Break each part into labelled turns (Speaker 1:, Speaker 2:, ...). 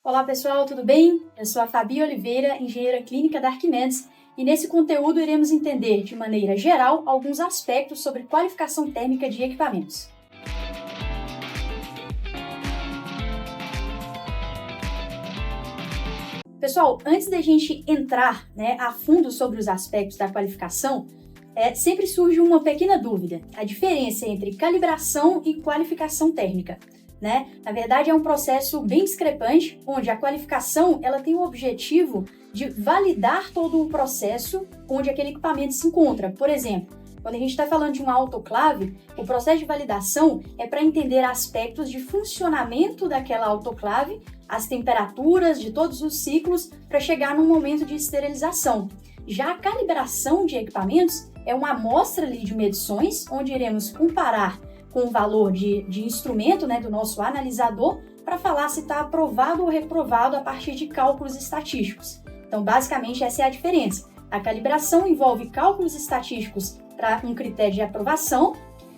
Speaker 1: Olá pessoal, tudo bem? Eu sou a Fabi Oliveira, engenheira clínica da Arquimedes, e nesse conteúdo iremos entender de maneira geral alguns aspectos sobre qualificação térmica de equipamentos. Pessoal, antes da gente entrar a fundo sobre os aspectos da qualificação, sempre surge uma pequena dúvida: a diferença entre calibração e qualificação térmica. Na verdade, é um processo bem discrepante, onde a qualificação ela tem o objetivo de validar todo o processo onde aquele equipamento se encontra. Por exemplo, quando a gente está falando de uma autoclave, o processo de validação é para entender aspectos de funcionamento daquela autoclave, as temperaturas de todos os ciclos, para chegar no momento de esterilização. Já a calibração de equipamentos é uma amostra ali de medições, onde iremos comparar com o valor de instrumento do nosso analisador para falar se está aprovado ou reprovado a partir de cálculos estatísticos. Então, basicamente, essa é a diferença. A calibração envolve cálculos estatísticos para um critério de aprovação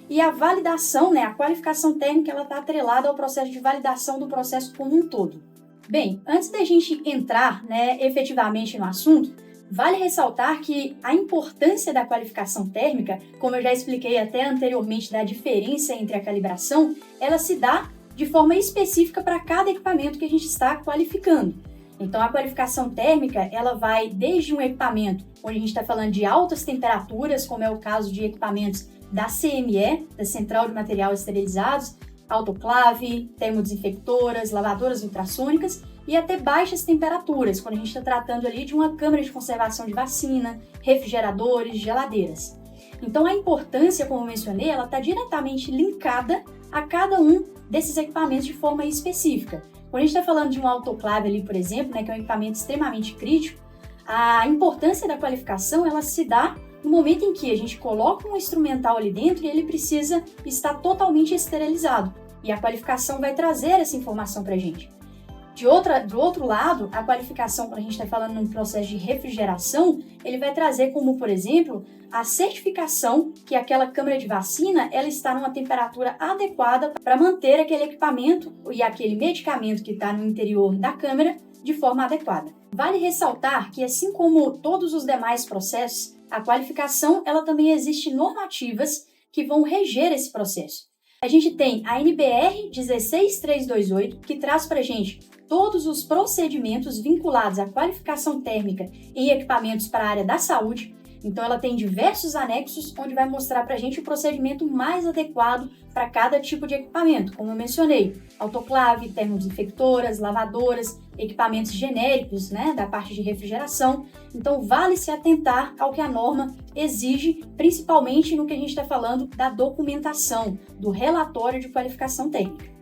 Speaker 1: e a validação, a qualificação térmica, ela está atrelada ao processo de validação do processo como um todo. Bem, antes da gente entrar efetivamente no assunto, vale ressaltar que a importância da qualificação térmica, como eu já expliquei até anteriormente da diferença entre a calibração, ela se dá de forma específica para cada equipamento que a gente está qualificando. Então, a qualificação térmica, ela vai desde um equipamento onde a gente está falando de altas temperaturas, como é o caso de equipamentos da CME, da Central de Materiais Esterilizados, autoclave, termodesinfectoras, lavadoras ultrassônicas, e até baixas temperaturas, quando a gente está tratando ali de uma câmara de conservação de vacina, refrigeradores, geladeiras. Então, a importância, como eu mencionei, ela está diretamente linkada a cada um desses equipamentos de forma específica. Quando a gente está falando de um autoclave ali, por exemplo, que é um equipamento extremamente crítico, a importância da qualificação, ela se dá no momento em que a gente coloca um instrumental ali dentro e ele precisa estar totalmente esterilizado. E a qualificação vai trazer essa informação para a gente. Do outro lado, a qualificação, quando a gente está falando num processo de refrigeração, ele vai trazer como, por exemplo, a certificação que aquela câmara de vacina ela está numa temperatura adequada para manter aquele equipamento e aquele medicamento que está no interior da câmara de forma adequada. Vale ressaltar que, assim como todos os demais processos, a qualificação ela também existe normativas que vão reger esse processo. A gente tem a NBR 16328, que traz para a gente todos os procedimentos vinculados à qualificação térmica em equipamentos para a área da saúde. Então, ela tem diversos anexos onde vai mostrar para a gente o procedimento mais adequado para cada tipo de equipamento, como eu mencionei, autoclave, termodesinfectoras, lavadoras, equipamentos genéricos, da parte de refrigeração. Então, vale se atentar ao que a norma exige, principalmente no que a gente está falando da documentação, do relatório de qualificação técnica.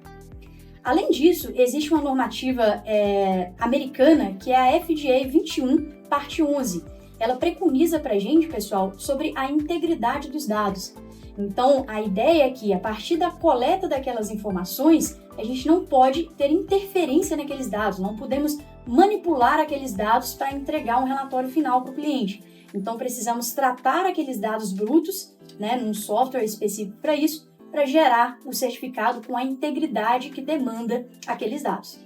Speaker 1: Além disso, existe uma normativa americana, que é a FDA 21, parte 11. Ela preconiza para a gente, pessoal, sobre a integridade dos dados. Então, a ideia é que, a partir da coleta daquelas informações, a gente não pode ter interferência naqueles dados, não podemos manipular aqueles dados para entregar um relatório final para o cliente. Então, precisamos tratar aqueles dados brutos, num software específico para isso, para gerar o certificado com a integridade que demanda aqueles dados.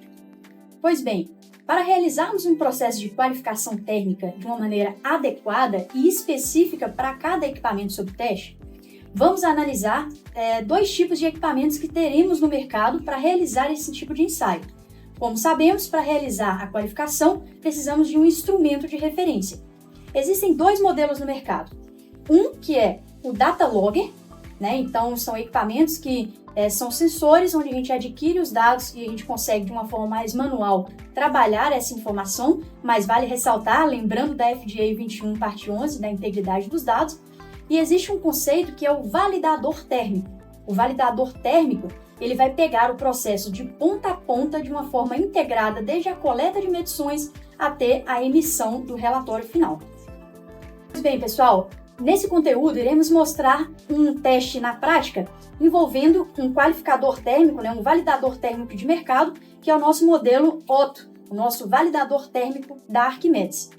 Speaker 1: Pois bem, para realizarmos um processo de qualificação térmica de uma maneira adequada e específica para cada equipamento sob teste, vamos analisar dois tipos de equipamentos que teremos no mercado para realizar esse tipo de ensaio. Como sabemos, para realizar a qualificação, precisamos de um instrumento de referência. Existem dois modelos no mercado. Um que é o Data Logger, então são equipamentos que são sensores onde a gente adquire os dados e a gente consegue, de uma forma mais manual, trabalhar essa informação, mas vale ressaltar, lembrando da FDA 21, parte 11, da integridade dos dados, e existe um conceito que é o validador térmico. O validador térmico, ele vai pegar o processo de ponta a ponta de uma forma integrada, desde a coleta de medições até a emissão do relatório final. Pois bem, pessoal, nesse conteúdo iremos mostrar um teste na prática envolvendo um qualificador térmico, um validador térmico de mercado, que é o nosso modelo Otto, o nosso validador térmico da Arquimedes.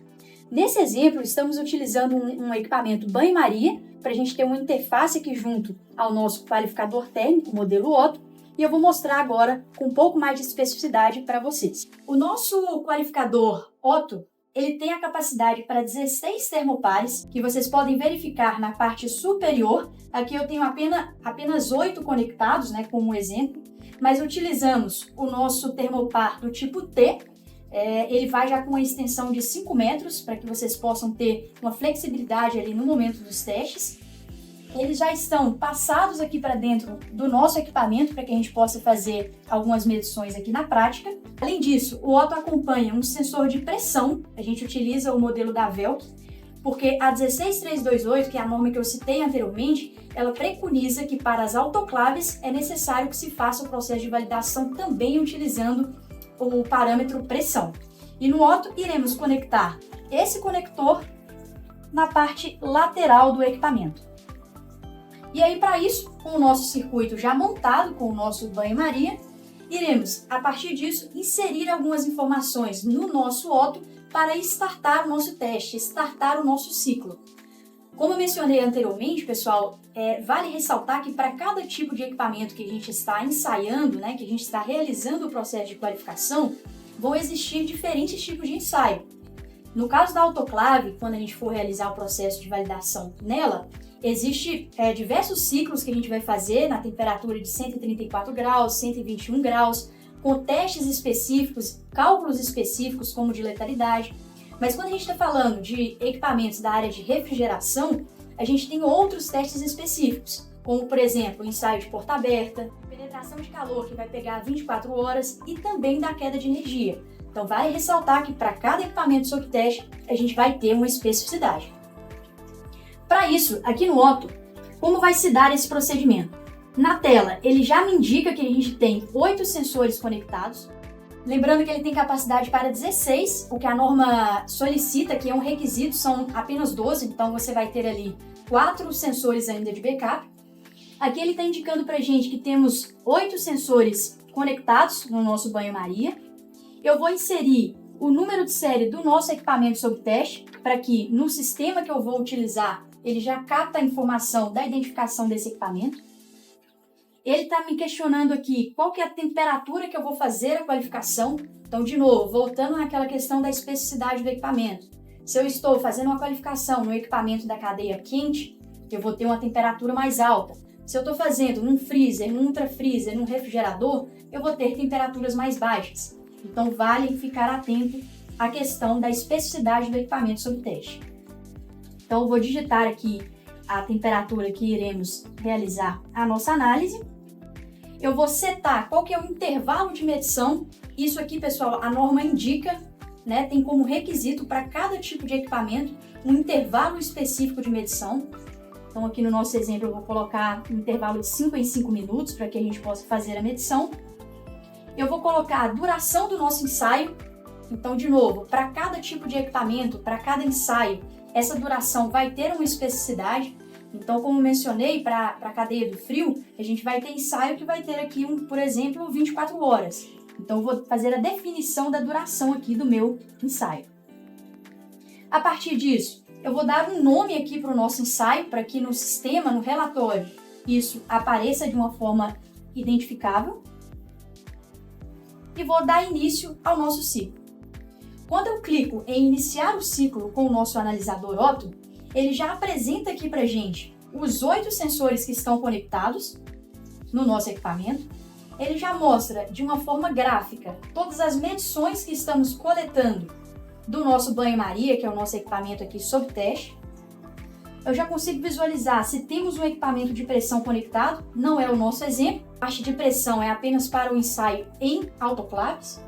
Speaker 1: Nesse exemplo, estamos utilizando um equipamento banho-maria para a gente ter uma interface aqui junto ao nosso qualificador térmico, modelo Otto, e eu vou mostrar agora com um pouco mais de especificidade para vocês. O nosso qualificador Otto, ele tem a capacidade para 16 termopares, que vocês podem verificar na parte superior. Aqui eu tenho apenas 8 conectados, né, como exemplo, mas utilizamos o nosso termopar do tipo T. Ele vai já com uma extensão de 5 metros, para que vocês possam ter uma flexibilidade ali no momento dos testes. Eles já estão passados aqui para dentro do nosso equipamento para que a gente possa fazer algumas medições aqui na prática. Além disso, o Otto acompanha um sensor de pressão. A gente utiliza o modelo da Velk, porque a 16328, que é a norma que eu citei anteriormente, ela preconiza que para as autoclaves é necessário que se faça o processo de validação também utilizando o parâmetro pressão. E no Otto iremos conectar esse conector na parte lateral do equipamento. E aí, para isso, com o nosso circuito já montado, com o nosso banho-maria, iremos, a partir disso, inserir algumas informações no nosso Otto para startar o nosso teste, startar o nosso ciclo. Como eu mencionei anteriormente, pessoal, vale ressaltar que para cada tipo de equipamento que a gente está ensaiando, né, que a gente está realizando o processo de qualificação, vão existir diferentes tipos de ensaio. No caso da autoclave, quando a gente for realizar o processo de validação nela, existe diversos ciclos que a gente vai fazer na temperatura de 134 graus, 121 graus, com testes específicos, cálculos específicos como de letalidade. Mas quando a gente está falando de equipamentos da área de refrigeração, a gente tem outros testes específicos, como por exemplo o ensaio de porta aberta, penetração de calor que vai pegar 24 horas e também da queda de energia. Então vale ressaltar que para cada equipamento sob teste a gente vai ter uma especificidade. Para isso, aqui no Otto, como vai se dar esse procedimento? Na tela, ele já me indica que a gente tem 8 sensores conectados. Lembrando que ele tem capacidade para 16, o que a norma solicita, que é um requisito, são apenas 12, então você vai ter ali 4 sensores ainda de backup. Aqui ele está indicando para a gente que temos 8 sensores conectados no nosso banho-maria. Eu vou inserir o número de série do nosso equipamento sob teste, para que no sistema que eu vou utilizar, ele já capta a informação da identificação desse equipamento. Ele está me questionando aqui qual que é a temperatura que eu vou fazer a qualificação. Então, de novo, voltando naquela questão da especificidade do equipamento. Se eu estou fazendo uma qualificação no equipamento da cadeia quente, eu vou ter uma temperatura mais alta. Se eu estou fazendo num freezer, num ultrafreezer, num refrigerador, eu vou ter temperaturas mais baixas. Então, vale ficar atento à questão da especificidade do equipamento sob teste. Então, eu vou digitar aqui a temperatura que iremos realizar a nossa análise. Eu vou setar qual que é o intervalo de medição. Isso aqui, pessoal, a norma indica, né, tem como requisito para cada tipo de equipamento um intervalo específico de medição. Então, aqui no nosso exemplo, eu vou colocar um intervalo de 5 em 5 minutos para que a gente possa fazer a medição. Eu vou colocar a duração do nosso ensaio. Então, de novo, para cada tipo de equipamento, para cada ensaio, essa duração vai ter uma especificidade. Então, como mencionei, para a cadeia do frio, a gente vai ter ensaio que vai ter aqui, por exemplo, 24 horas. Então, eu vou fazer a definição da duração aqui do meu ensaio. A partir disso, eu vou dar um nome aqui para o nosso ensaio, para que no sistema, no relatório, isso apareça de uma forma identificável. E vou dar início ao nosso ciclo. Quando eu clico em iniciar o ciclo com o nosso analisador Otto, ele já apresenta aqui para a gente os 8 sensores que estão conectados no nosso equipamento. Ele já mostra de uma forma gráfica todas as medições que estamos coletando do nosso banho-maria, que é o nosso equipamento aqui sob teste. Eu já consigo visualizar se temos um equipamento de pressão conectado, não é o nosso exemplo. A parte de pressão é apenas para o ensaio em autoclaves.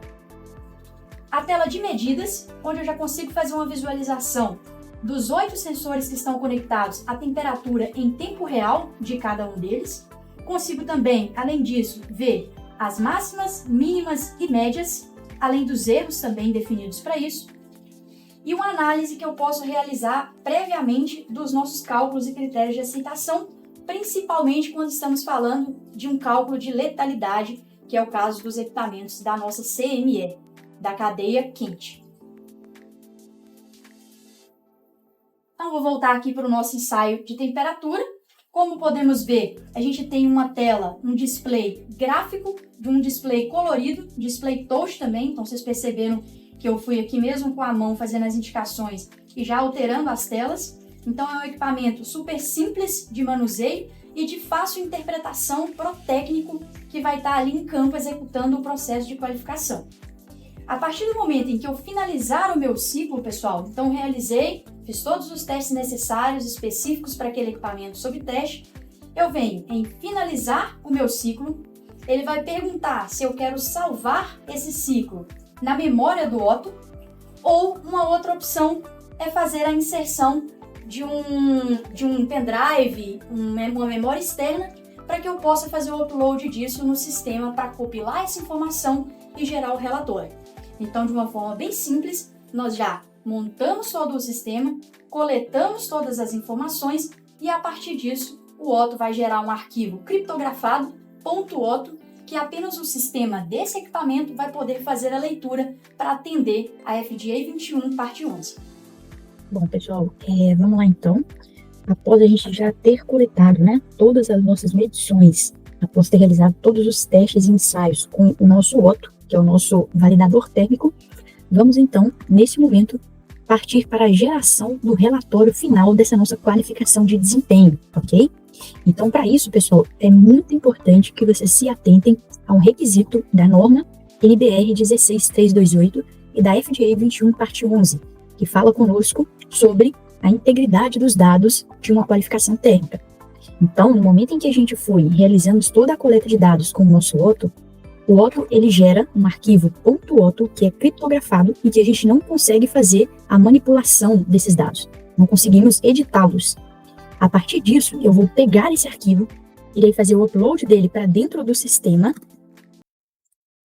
Speaker 1: A tela de medidas, onde eu já consigo fazer uma visualização dos 8 sensores que estão conectados, a temperatura em tempo real de cada um deles. Consigo também, além disso, ver as máximas, mínimas e médias, além dos erros também definidos para isso. E uma análise que eu posso realizar previamente dos nossos cálculos e critérios de aceitação, principalmente quando estamos falando de um cálculo de letalidade, que é o caso dos equipamentos da nossa CME, da cadeia quente. Então, vou voltar aqui para o nosso ensaio de temperatura. Como podemos ver, a gente tem uma tela, um display gráfico, de um display colorido, display touch também, então vocês perceberam que eu fui aqui mesmo com a mão fazendo as indicações e já alterando as telas. Então é um equipamento super simples de manuseio e de fácil interpretação pro técnico que vai estar ali em campo executando o processo de qualificação. A partir do momento em que eu finalizar o meu ciclo, pessoal, então realizei, fiz todos os testes necessários, específicos para aquele equipamento sob teste, eu venho em finalizar o meu ciclo, ele vai perguntar se eu quero salvar esse ciclo na memória do Otto, ou uma outra opção é fazer a inserção de um pendrive, uma memória externa, para que eu possa fazer o upload disso no sistema para compilar essa informação e gerar o relatório. Então, de uma forma bem simples, nós já montamos todo o sistema, coletamos todas as informações e, a partir disso, o Otto vai gerar um arquivo criptografado, .otto, que apenas o sistema desse equipamento vai poder fazer a leitura para atender a FDA 21, parte 11.
Speaker 2: Bom, pessoal, vamos lá então. Após a gente já ter coletado, todas as nossas medições, após ter realizado todos os testes e ensaios com o nosso Otto, que é o nosso validador técnico, vamos então, nesse momento, partir para a geração do relatório final dessa nossa qualificação de desempenho, ok? Então, para isso, pessoal, é muito importante que vocês se atentem a um requisito da norma NBR 16328 e da FDA 21, parte 11, que fala conosco sobre a integridade dos dados de uma qualificação técnica. Então, no momento em que a gente foi e realizamos toda a coleta de dados com o nosso Otto, o Otto, ele gera um arquivo .otto que é criptografado e que a gente não consegue fazer a manipulação desses dados. Não conseguimos editá-los. A partir disso, eu vou pegar esse arquivo, irei fazer o upload dele para dentro do sistema.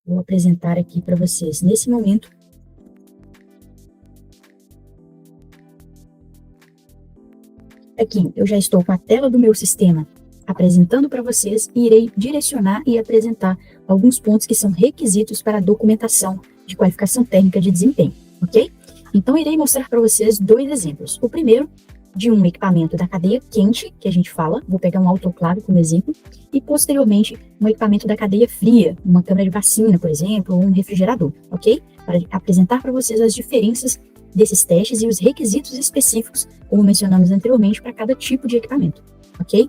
Speaker 2: Vou apresentar aqui para vocês nesse momento. Aqui, eu já estou com a tela do meu sistema apresentando para vocês e irei direcionar e apresentar alguns pontos que são requisitos para a documentação de qualificação técnica de desempenho, ok? Então, irei mostrar para vocês dois exemplos. O primeiro, de um equipamento da cadeia quente, que a gente fala, vou pegar um autoclave como exemplo, e posteriormente um equipamento da cadeia fria, uma câmara de vacina, por exemplo, ou um refrigerador, ok? Para apresentar para vocês as diferenças desses testes e os requisitos específicos, como mencionamos anteriormente, para cada tipo de equipamento, ok?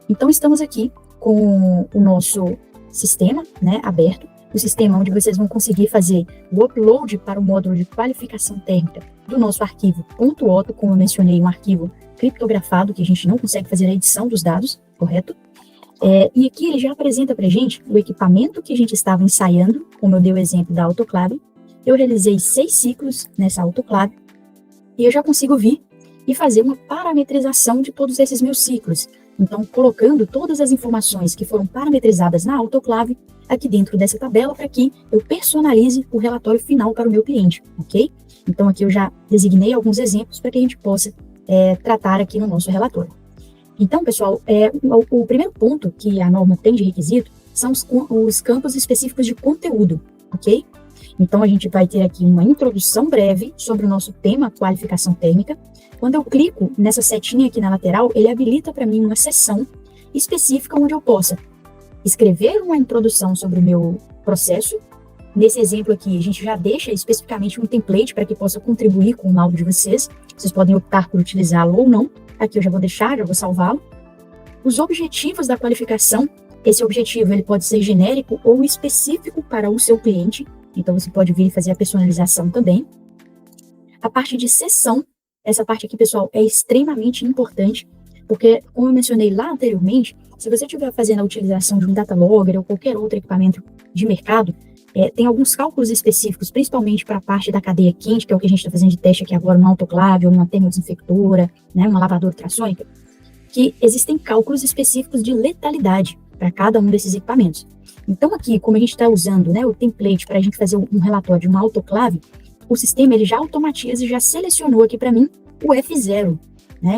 Speaker 2: Então, estamos aqui com o nosso sistema, aberto, o sistema onde vocês vão conseguir fazer o upload para o módulo de qualificação técnica do nosso arquivo .otto, como eu mencionei, um arquivo criptografado, que a gente não consegue fazer a edição dos dados, correto? E aqui ele já apresenta para a gente o equipamento que a gente estava ensaiando, como eu dei o exemplo da autoclave. Eu realizei 6 ciclos nessa autoclave, e eu já consigo vir e fazer uma parametrização de todos esses meus ciclos. Então, colocando todas as informações que foram parametrizadas na autoclave aqui dentro dessa tabela para que eu personalize o relatório final para o meu cliente, ok? Então, aqui eu já designei alguns exemplos para que a gente possa tratar aqui no nosso relatório. Então, pessoal, o primeiro ponto que a norma tem de requisito são os campos específicos de conteúdo, ok? Então, a gente vai ter aqui uma introdução breve sobre o nosso tema qualificação técnica. Quando eu clico nessa setinha aqui na lateral, ele habilita para mim uma seção específica onde eu possa escrever uma introdução sobre o meu processo. Nesse exemplo aqui, a gente já deixa especificamente um template para que possa contribuir com o laudo de vocês. Vocês podem optar por utilizá-lo ou não. Aqui eu já vou deixar, já vou salvá-lo. Os objetivos da qualificação. Esse objetivo ele pode ser genérico ou específico para o seu cliente. Então, você pode vir e fazer a personalização também. A parte de sessão, essa parte aqui, pessoal, é extremamente importante, porque, como eu mencionei lá anteriormente, se você estiver fazendo a utilização de um data logger ou qualquer outro equipamento de mercado, tem alguns cálculos específicos, principalmente para a parte da cadeia quente, que é o que a gente está fazendo de teste aqui agora, uma autoclave, ou uma termodesinfectora, uma lavadora ultrassônica, que existem cálculos específicos de letalidade para cada um desses equipamentos. Então aqui, como a gente está usando o template para a gente fazer um relatório de uma autoclave, o sistema ele já automatiza e já selecionou aqui para mim o F0,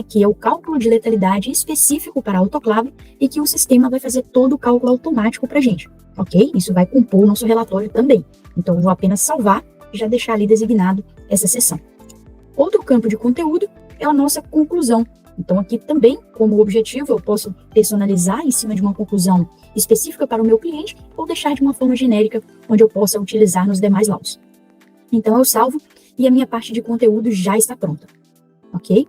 Speaker 2: que é o cálculo de letalidade específico para a autoclave e que o sistema vai fazer todo o cálculo automático para a gente, ok? Isso vai compor o nosso relatório também. Então eu vou apenas salvar e já deixar ali designado essa seção. Outro campo de conteúdo é a nossa conclusão. Então, aqui também, como objetivo, eu posso personalizar em cima de uma conclusão específica para o meu cliente ou deixar de uma forma genérica, onde eu possa utilizar nos demais laudos. Então, eu salvo e a minha parte de conteúdo já está pronta, ok?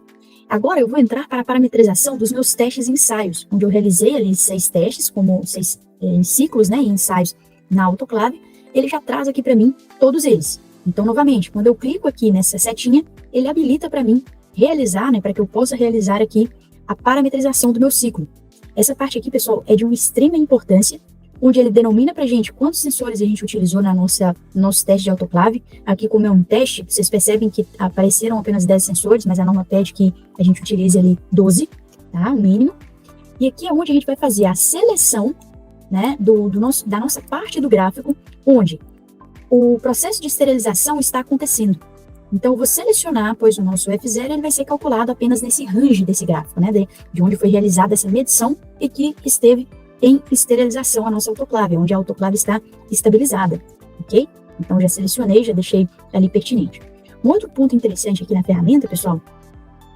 Speaker 2: Agora, eu vou entrar para a parametrização dos meus testes e ensaios, onde eu realizei ali 6 testes, como 6 ciclos, né, e ensaios na autoclave. Ele já traz aqui para mim todos eles. Então, novamente, quando eu clico aqui nessa setinha, ele habilita para mim realizar, né, para que eu possa realizar aqui a parametrização do meu ciclo. Essa parte aqui, pessoal, é de uma extrema importância, onde ele denomina para a gente quantos sensores a gente utilizou no nosso teste de autoclave. Aqui, como é um teste, vocês percebem que apareceram apenas 10 sensores, mas a norma pede que a gente utilize ali 12, tá? O mínimo. E aqui é onde a gente vai fazer a seleção, né, da nossa parte do gráfico, onde o processo de esterilização está acontecendo. Então, eu vou selecionar, pois o nosso F0 ele vai ser calculado apenas nesse range desse gráfico, né, de onde foi realizada essa medição e que esteve em esterilização a nossa autoclave, onde a autoclave está estabilizada, ok? Então, já selecionei, já deixei ali pertinente. Um outro ponto interessante aqui na ferramenta, pessoal,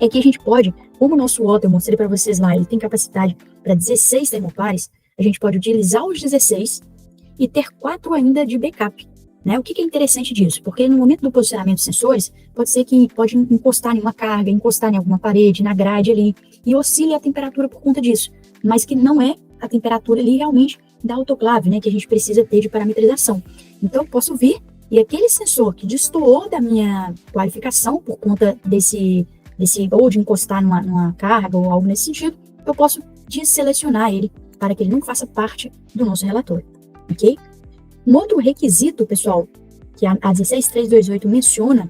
Speaker 2: é que a gente pode, como o nosso Otto, eu mostrei para vocês lá, ele tem capacidade para 16 termopares, a gente pode utilizar os 16 e ter 4 ainda de backup. Né? O que é interessante disso? Porque no momento do posicionamento dos sensores, pode ser que pode encostar em uma carga, encostar em alguma parede, na grade ali, e oscile a temperatura por conta disso, mas que não é a temperatura ali realmente da autoclave, né, que a gente precisa ter de parametrização. Então, eu posso vir e aquele sensor que destoou da minha qualificação por conta desse ou de encostar numa carga ou algo nesse sentido, eu posso desselecionar ele para que ele não faça parte do nosso relatório, ok? Um outro requisito, pessoal, que a 16328 menciona,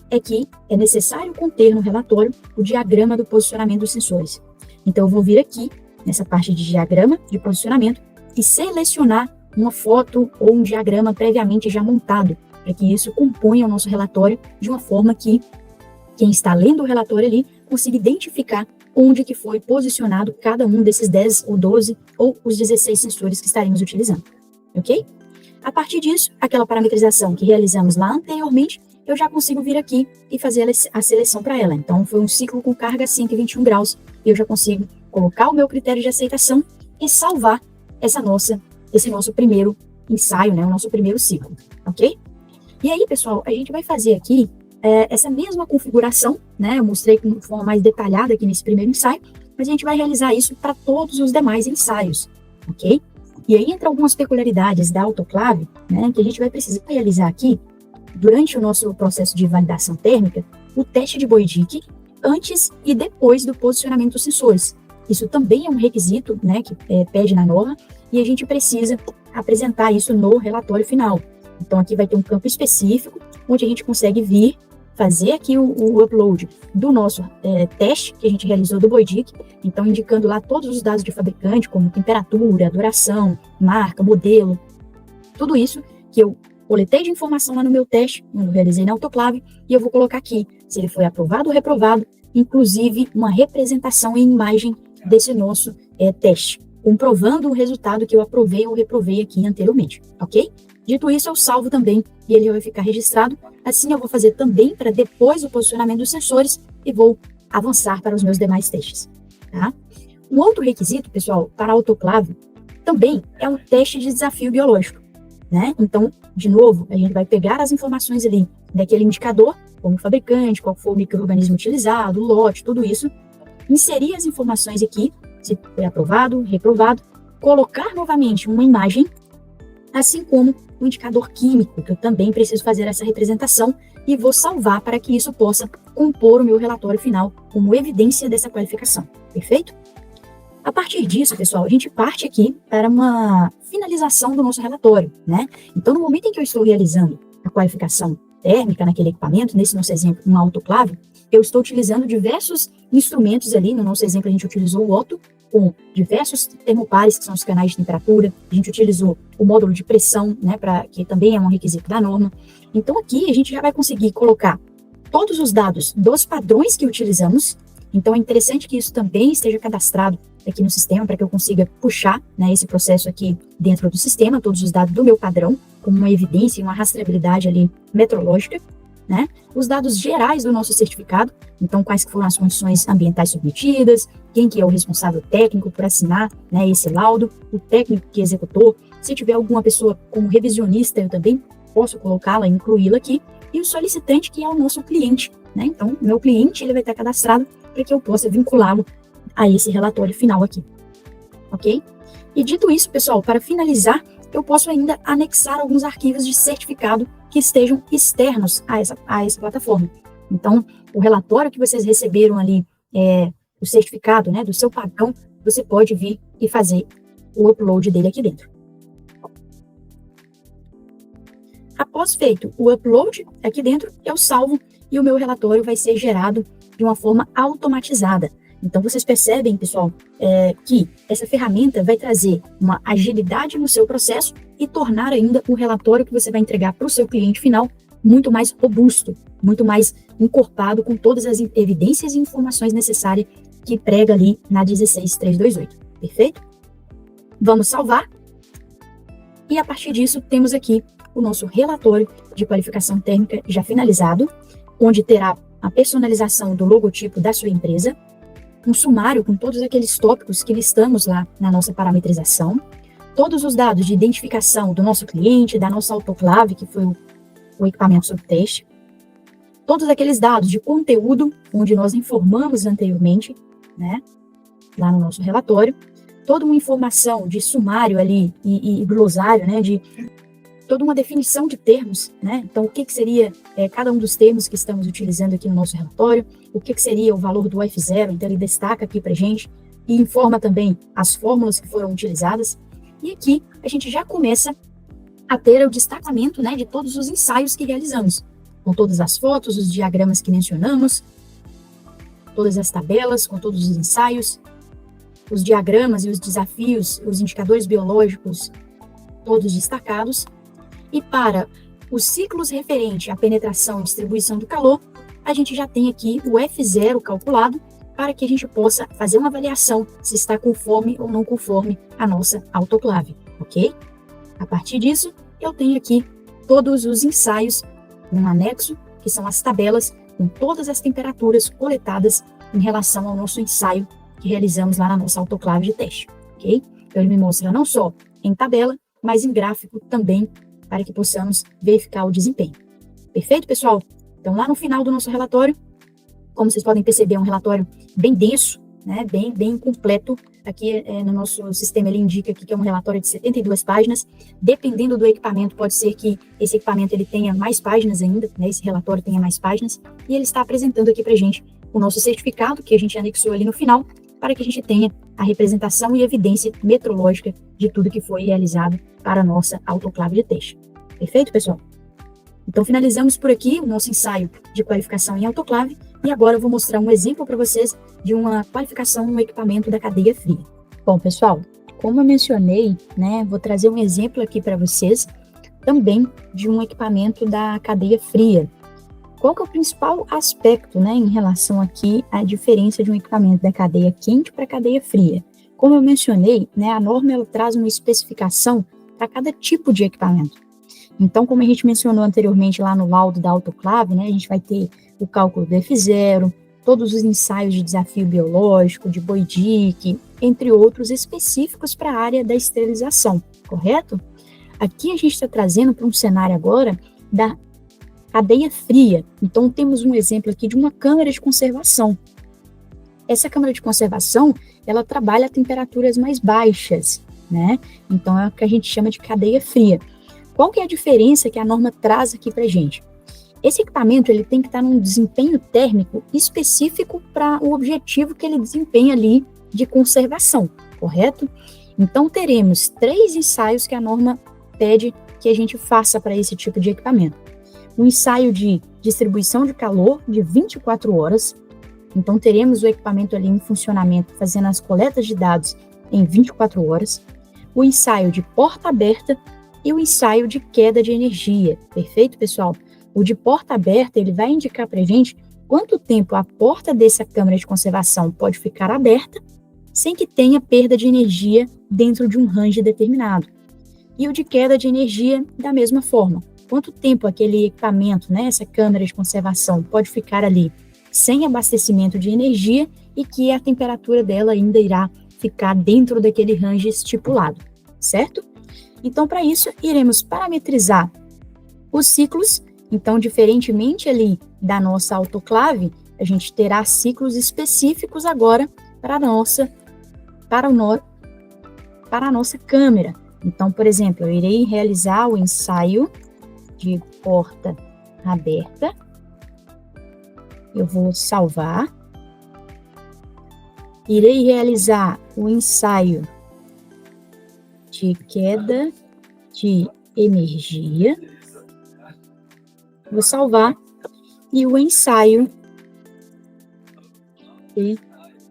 Speaker 2: é que é necessário conter no relatório o diagrama do posicionamento dos sensores. Então, eu vou vir aqui, nessa parte de diagrama de posicionamento, e selecionar uma foto ou um diagrama previamente já montado, para que isso componha o nosso relatório de uma forma que quem está lendo o relatório ali consiga identificar onde que foi posicionado cada um desses 10 ou 12 ou os 16 sensores que estaremos utilizando, ok? A partir disso, aquela parametrização que realizamos lá anteriormente, eu já consigo vir aqui e fazer a seleção para ela. Então, foi um ciclo com carga 121 graus, e eu já consigo colocar o meu critério de aceitação e salvar esse nosso primeiro ensaio, né, o nosso primeiro ciclo, ok? E aí, pessoal, a gente vai fazer aqui essa mesma configuração, né, eu mostrei de forma mais detalhada aqui nesse primeiro ensaio, mas a gente vai realizar isso para todos os demais ensaios, ok? E aí entra algumas peculiaridades da autoclave, né, que a gente vai precisar realizar aqui, durante o nosso processo de validação térmica, o teste de Boydick antes e depois do posicionamento dos sensores. Isso também é um requisito, né, que pede na norma, e a gente precisa apresentar isso no relatório final. Então, aqui vai ter um campo específico, onde a gente consegue vir, fazer aqui o upload do nosso teste que a gente realizou do Boydick, então indicando lá todos os dados de fabricante, como temperatura, duração, marca, modelo, tudo isso que eu coletei de informação lá no meu teste, eu realizei na autoclave, e eu vou colocar aqui se ele foi aprovado ou reprovado, inclusive uma representação em imagem desse nosso teste, comprovando o resultado que eu aprovei ou reprovei aqui anteriormente, ok? Dito isso, eu salvo também e ele vai ficar registrado. Assim, eu vou fazer também para depois do posicionamento dos sensores e vou avançar para os meus demais testes, tá? Um outro requisito, pessoal, para a autoclave também é o teste de desafio biológico, né? Então, de novo, a gente vai pegar as informações ali daquele indicador, como o fabricante, qual foi o micro-organismo utilizado, o lote, tudo isso, inserir as informações aqui, se foi aprovado, reprovado, colocar novamente uma imagem, assim como o indicador químico, que eu também preciso fazer essa representação e vou salvar para que isso possa compor o meu relatório final como evidência dessa qualificação, perfeito? A partir disso, pessoal, a gente parte aqui para uma finalização do nosso relatório, né? Então, no momento em que eu estou realizando a qualificação térmica naquele equipamento, nesse nosso exemplo, uma autoclave, eu estou utilizando diversos instrumentos ali, no nosso exemplo a gente utilizou o Otto, com diversos termopares, que são os canais de temperatura, a gente utilizou o módulo de pressão, né, que também é um requisito da norma. Então aqui a gente já vai conseguir colocar todos os dados dos padrões que utilizamos, então é interessante que isso também esteja cadastrado aqui no sistema, para que eu consiga puxar, né, esse processo aqui dentro do sistema, todos os dados do meu padrão, como uma evidência e uma rastreabilidade ali metrológica. né? Os dados gerais do nosso certificado, então quais foram as condições ambientais submetidas, quem que é o responsável técnico por assinar, né, esse laudo, o técnico que executou, se tiver alguma pessoa como revisionista, eu também posso colocá-la, incluí-la aqui, e o solicitante, que é o nosso cliente, né? Então, o meu cliente, ele vai estar cadastrado para que eu possa vinculá-lo a esse relatório final aqui, ok? E dito isso, pessoal, para finalizar, eu posso ainda anexar alguns arquivos de certificado que estejam externos a essa plataforma. Então, o relatório que vocês receberam ali, o certificado, né, do seu padrão, você pode vir e fazer o upload dele aqui dentro. Após feito o upload aqui dentro, eu salvo e o meu relatório vai ser gerado de uma forma automatizada. Então, vocês percebem, pessoal, que essa ferramenta vai trazer uma agilidade no seu processo e tornar ainda o relatório que você vai entregar para o seu cliente final muito mais robusto, muito mais encorpado com todas as evidências e informações necessárias que prega ali na 16328. Perfeito? Vamos salvar. E a partir disso, temos aqui o nosso relatório de qualificação térmica já finalizado, onde terá a personalização do logotipo da sua empresa, um sumário com todos aqueles tópicos que listamos lá na nossa parametrização, todos os dados de identificação do nosso cliente, da nossa autoclave, que foi o equipamento sob teste, todos aqueles dados de conteúdo, onde nós informamos anteriormente, né, lá no nosso relatório, toda uma informação de sumário ali e glossário, né, de toda uma definição de termos, né? Então, o que seria cada um dos termos que estamos utilizando aqui no nosso relatório, o que seria o valor do F0, então ele destaca aqui para gente e informa também as fórmulas que foram utilizadas. E aqui a gente já começa a ter o destacamento, né, de todos os ensaios que realizamos, com todas as fotos, os diagramas que mencionamos, todas as tabelas com todos os ensaios, os diagramas e os desafios, os indicadores biológicos, todos destacados. E para os ciclos referentes à penetração e distribuição do calor, a gente já tem aqui o F0 calculado para que a gente possa fazer uma avaliação se está conforme ou não conforme a nossa autoclave, ok? A partir disso, eu tenho aqui todos os ensaios no anexo, que são as tabelas com todas as temperaturas coletadas em relação ao nosso ensaio que realizamos lá na nossa autoclave de teste, ok? Então, ele me mostra não só em tabela, mas em gráfico também, para que possamos verificar o desempenho. Perfeito, pessoal? Então, lá no final do nosso relatório, como vocês podem perceber, é um relatório bem denso, né, bem completo. Aqui no nosso sistema ele indica aqui que é um relatório de 72 páginas. Dependendo do equipamento, pode ser que esse equipamento ele tenha mais páginas ainda, né, esse relatório tenha mais páginas. E ele está apresentando aqui para a gente o nosso certificado, que a gente anexou ali no final, para que a gente tenha a representação e evidência metrológica de tudo que foi realizado para a nossa autoclave de teste. Perfeito, pessoal? Então, finalizamos por aqui o nosso ensaio de qualificação em autoclave e agora eu vou mostrar um exemplo para vocês de uma qualificação no equipamento da cadeia fria. Bom, pessoal, como eu mencionei, né, vou trazer um exemplo aqui para vocês também de um equipamento da cadeia fria. Qual que é o principal aspecto, né, em relação aqui à diferença de um equipamento da cadeia quente para a cadeia fria? Como eu mencionei, né, a norma ela traz uma especificação para cada tipo de equipamento. Então, como a gente mencionou anteriormente lá no laudo da autoclave, né, a gente vai ter o cálculo do F0, todos os ensaios de desafio biológico, de Boydick, entre outros específicos para a área da esterilização, correto? Aqui a gente está trazendo para um cenário agora da cadeia fria. Então, temos um exemplo aqui de uma câmara de conservação. Essa câmara de conservação, ela trabalha a temperaturas mais baixas, né? Então, é o que a gente chama de cadeia fria. Qual que é a diferença que a norma traz aqui para a gente? Esse equipamento, ele tem que estar num desempenho térmico específico para o objetivo que ele desempenha ali de conservação, correto? Então, teremos 3 ensaios que a norma pede que a gente faça para esse tipo de equipamento. Um ensaio de distribuição de calor de 24 horas. Então, teremos o equipamento ali em funcionamento, fazendo as coletas de dados em 24 horas. O ensaio de porta aberta e o ensaio de queda de energia. Perfeito, pessoal? O de porta aberta, ele vai indicar para a gente quanto tempo a porta dessa câmara de conservação pode ficar aberta sem que tenha perda de energia dentro de um range determinado. E o de queda de energia, da mesma forma. quanto tempo aquele equipamento, né, essa câmara de conservação, pode ficar ali sem abastecimento de energia e que a temperatura dela ainda irá ficar dentro daquele range estipulado, certo? Então, para isso, iremos parametrizar os ciclos. Então, diferentemente ali da nossa autoclave, a gente terá ciclos específicos agora para a nossa câmera. Então, por exemplo, eu irei realizar o ensaio de porta aberta. Eu vou salvar. Irei realizar o ensaio de queda de energia. Vou salvar. E o ensaio de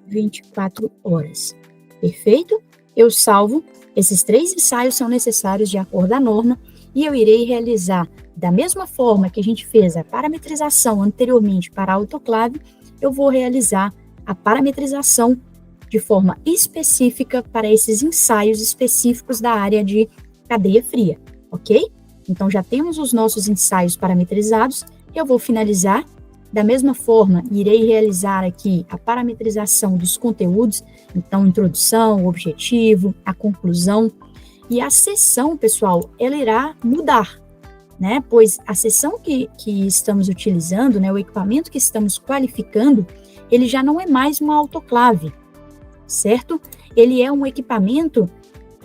Speaker 2: 24 horas. Perfeito? Eu salvo. Esses 3 ensaios são necessários de acordo à norma e eu irei realizar da mesma forma que a gente fez a parametrização anteriormente para a autoclave, eu vou realizar a parametrização de forma específica para esses ensaios específicos da área de cadeia fria, ok? Então, já temos os nossos ensaios parametrizados, eu vou finalizar. Da mesma forma, irei realizar aqui a parametrização dos conteúdos, então, introdução, objetivo, a conclusão, e a seção, pessoal, ela irá mudar, né? Pois a seção que estamos utilizando, né, o equipamento que estamos qualificando, ele já não é mais uma autoclave, certo? Ele é um equipamento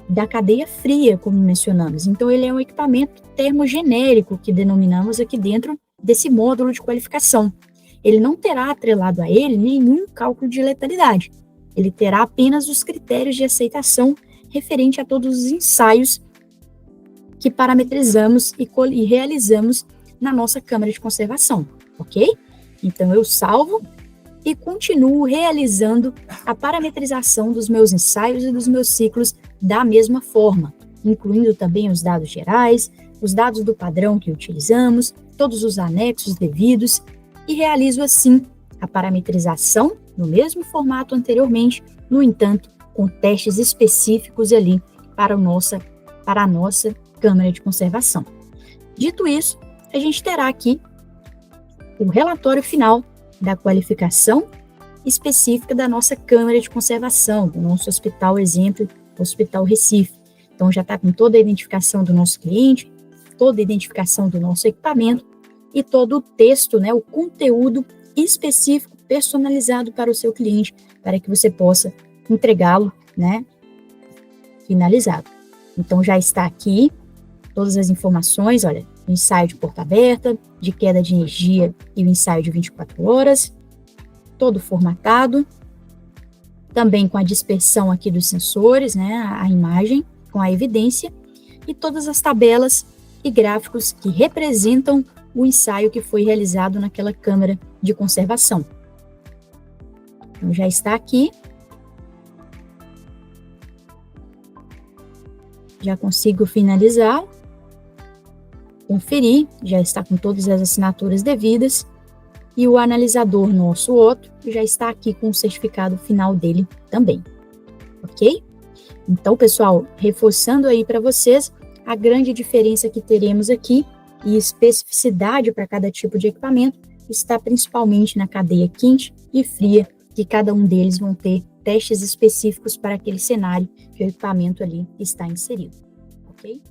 Speaker 2: da cadeia fria, como mencionamos. Então, ele é um equipamento termogenérico, que denominamos aqui dentro desse módulo de qualificação. Ele não terá atrelado a ele nenhum cálculo de letalidade. Ele terá apenas os critérios de aceitação referente a todos os ensaios que parametrizamos e realizamos na nossa câmara de conservação, ok? Então, eu salvo e continuo realizando a parametrização dos meus ensaios e dos meus ciclos da mesma forma, incluindo também os dados gerais, os dados do padrão que utilizamos, todos os anexos devidos, e realizo assim a parametrização no mesmo formato anteriormente, no entanto, com testes específicos ali para a nossa câmara de conservação. Dito isso, a gente terá aqui o relatório final da qualificação específica da nossa câmara de conservação, do nosso hospital exemplo, Hospital Recife. Então, já está com toda a identificação do nosso cliente, toda a identificação do nosso equipamento e todo o texto, né, o conteúdo específico, personalizado para o seu cliente, para que você possa entregá-lo, né, finalizado. Então, já está aqui todas as informações, olha, o ensaio de porta aberta, de queda de energia e o ensaio de 24 horas, todo formatado, também com a dispersão aqui dos sensores, né, a imagem, com a evidência, e todas as tabelas e gráficos que representam o ensaio que foi realizado naquela câmara de conservação. Então, já está aqui. Já consigo finalizar. Conferir, já está com todas as assinaturas devidas. E o analisador nosso outro já está aqui com o certificado final dele também. Ok? Então, pessoal, reforçando aí para vocês a grande diferença que teremos aqui e especificidade para cada tipo de equipamento está principalmente na cadeia quente e fria, que cada um deles vão ter testes específicos para aquele cenário que o equipamento ali está inserido, ok?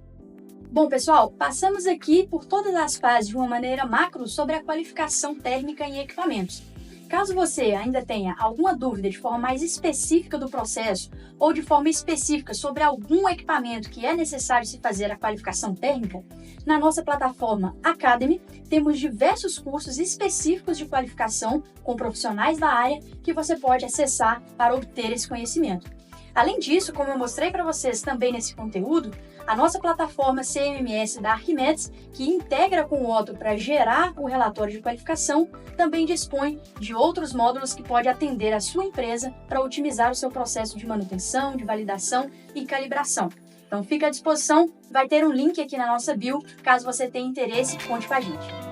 Speaker 1: Bom, pessoal, passamos aqui por todas as fases de uma maneira macro sobre a qualificação térmica em equipamentos. Caso você ainda tenha alguma dúvida de forma mais específica do processo ou de forma específica sobre algum equipamento que é necessário se fazer a qualificação térmica, na nossa plataforma Academy temos diversos cursos específicos de qualificação com profissionais da área que você pode acessar para obter esse conhecimento. Além disso, como eu mostrei para vocês também nesse conteúdo, a nossa plataforma CMMS da Arquimedes, que integra com o Otto para gerar o relatório de qualificação, também dispõe de outros módulos que pode atender a sua empresa para otimizar o seu processo de manutenção, de validação e calibração. Então fica à disposição, vai ter um link aqui na nossa bio, caso você tenha interesse, conte com a gente.